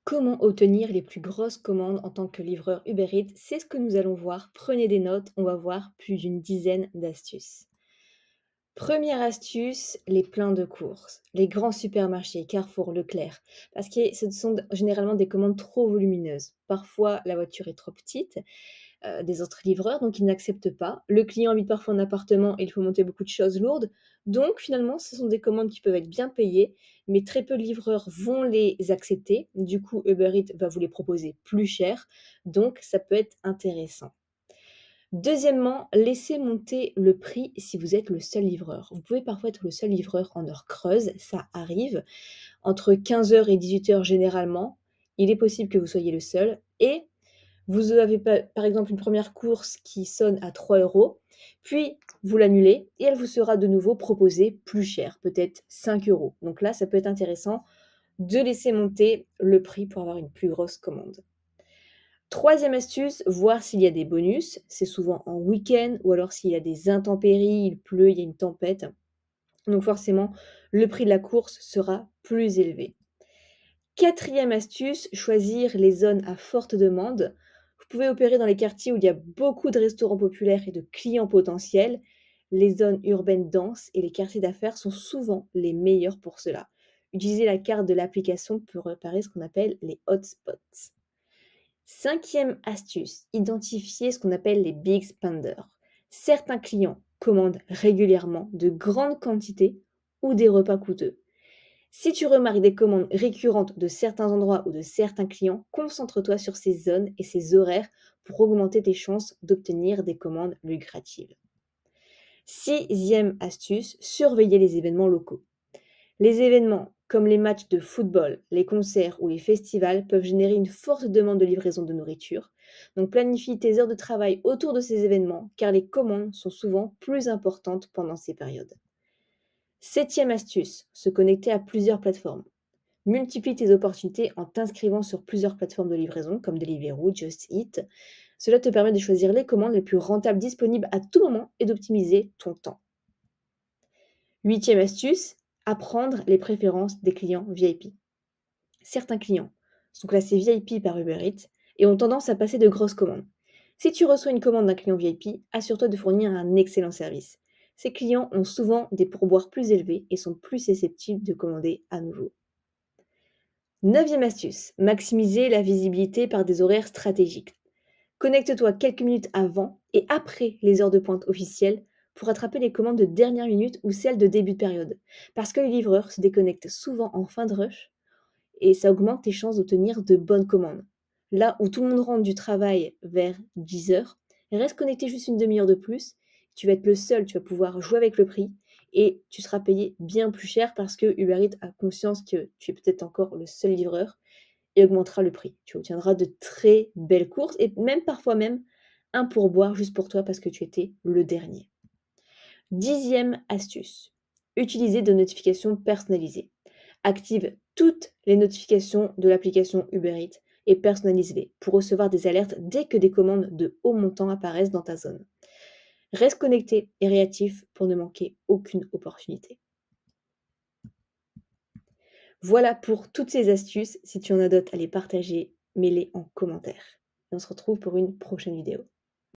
Comment obtenir les plus grosses commandes en tant que livreur Uber Eats? C'est ce que nous allons voir. Prenez des notes, on va voir plus d'une dizaine d'astuces. Première astuce, les pleins de courses. Les grands supermarchés, Carrefour, Leclerc. Parce que ce sont généralement des commandes trop volumineuses. Parfois, la voiture est trop petite, des autres livreurs, donc ils n'acceptent pas. Le client habite parfois en appartement et il faut monter beaucoup de choses lourdes. Donc finalement, ce sont des commandes qui peuvent être bien payées, mais très peu de livreurs vont les accepter. Du coup, Uber Eats va vous les proposer plus cher, donc ça peut être intéressant. Deuxièmement, laissez monter le prix si vous êtes le seul livreur. Vous pouvez parfois être le seul livreur en heure creuse, ça arrive. Entre 15 heures et 18 heures généralement, il est possible que vous soyez le seul et vous avez par exemple une première course qui sonne à 3 euros, puis vous l'annulez et elle vous sera de nouveau proposée plus cher, peut-être 5 euros. Donc là, ça peut être intéressant de laisser monter le prix pour avoir une plus grosse commande. Troisième astuce, voir s'il y a des bonus. C'est souvent en week-end ou alors s'il y a des intempéries, il pleut, il y a une tempête. Donc forcément, le prix de la course sera plus élevé. Quatrième astuce, choisir les zones à forte demande. Vous pouvez opérer dans les quartiers où il y a beaucoup de restaurants populaires et de clients potentiels. Les zones urbaines denses et les quartiers d'affaires sont souvent les meilleurs pour cela. Utilisez la carte de l'application pour repérer ce qu'on appelle les hotspots. Cinquième astuce, identifier ce qu'on appelle les big spenders. Certains clients commandent régulièrement de grandes quantités ou des repas coûteux. Si tu remarques des commandes récurrentes de certains endroits ou de certains clients, concentre-toi sur ces zones et ces horaires pour augmenter tes chances d'obtenir des commandes lucratives. Sixième astuce, surveiller les événements locaux. Les événements comme les matchs de football, les concerts ou les festivals peuvent générer une forte demande de livraison de nourriture. Donc planifie tes heures de travail autour de ces événements car les commandes sont souvent plus importantes pendant ces périodes. Septième astuce, se connecter à plusieurs plateformes. Multiplie tes opportunités en t'inscrivant sur plusieurs plateformes de livraison comme Deliveroo, Just Eat. Cela te permet de choisir les commandes les plus rentables disponibles à tout moment et d'optimiser ton temps. Huitième astuce, apprendre les préférences des clients VIP. Certains clients sont classés VIP par Uber Eats et ont tendance à passer de grosses commandes. Si tu reçois une commande d'un client VIP, assure-toi de fournir un excellent service. Ces clients ont souvent des pourboires plus élevés et sont plus susceptibles de commander à nouveau. Neuvième astuce, maximiser la visibilité par des horaires stratégiques. Connecte-toi quelques minutes avant et après les heures de pointe officielles pour attraper les commandes de dernière minute ou celles de début de période. Parce que les livreurs se déconnectent souvent en fin de rush et ça augmente tes chances d'obtenir de bonnes commandes. Là où tout le monde rentre du travail vers 10 heures, reste connecté juste une demi-heure de plus. Tu vas être le seul, tu vas pouvoir jouer avec le prix et tu seras payé bien plus cher parce que Uber Eats a conscience que tu es peut-être encore le seul livreur et augmentera le prix. Tu obtiendras de très belles courses et même parfois même un pourboire juste pour toi parce que tu étais le dernier. Dixième astuce, utiliser des notifications personnalisées. Active toutes les notifications de l'application Uber Eats et personnalise-les pour recevoir des alertes dès que des commandes de haut montant apparaissent dans ta zone. Reste connecté et réactif pour ne manquer aucune opportunité. Voilà pour toutes ces astuces. Si tu en as d'autres à les partager, mets-les en commentaire. Et on se retrouve pour une prochaine vidéo.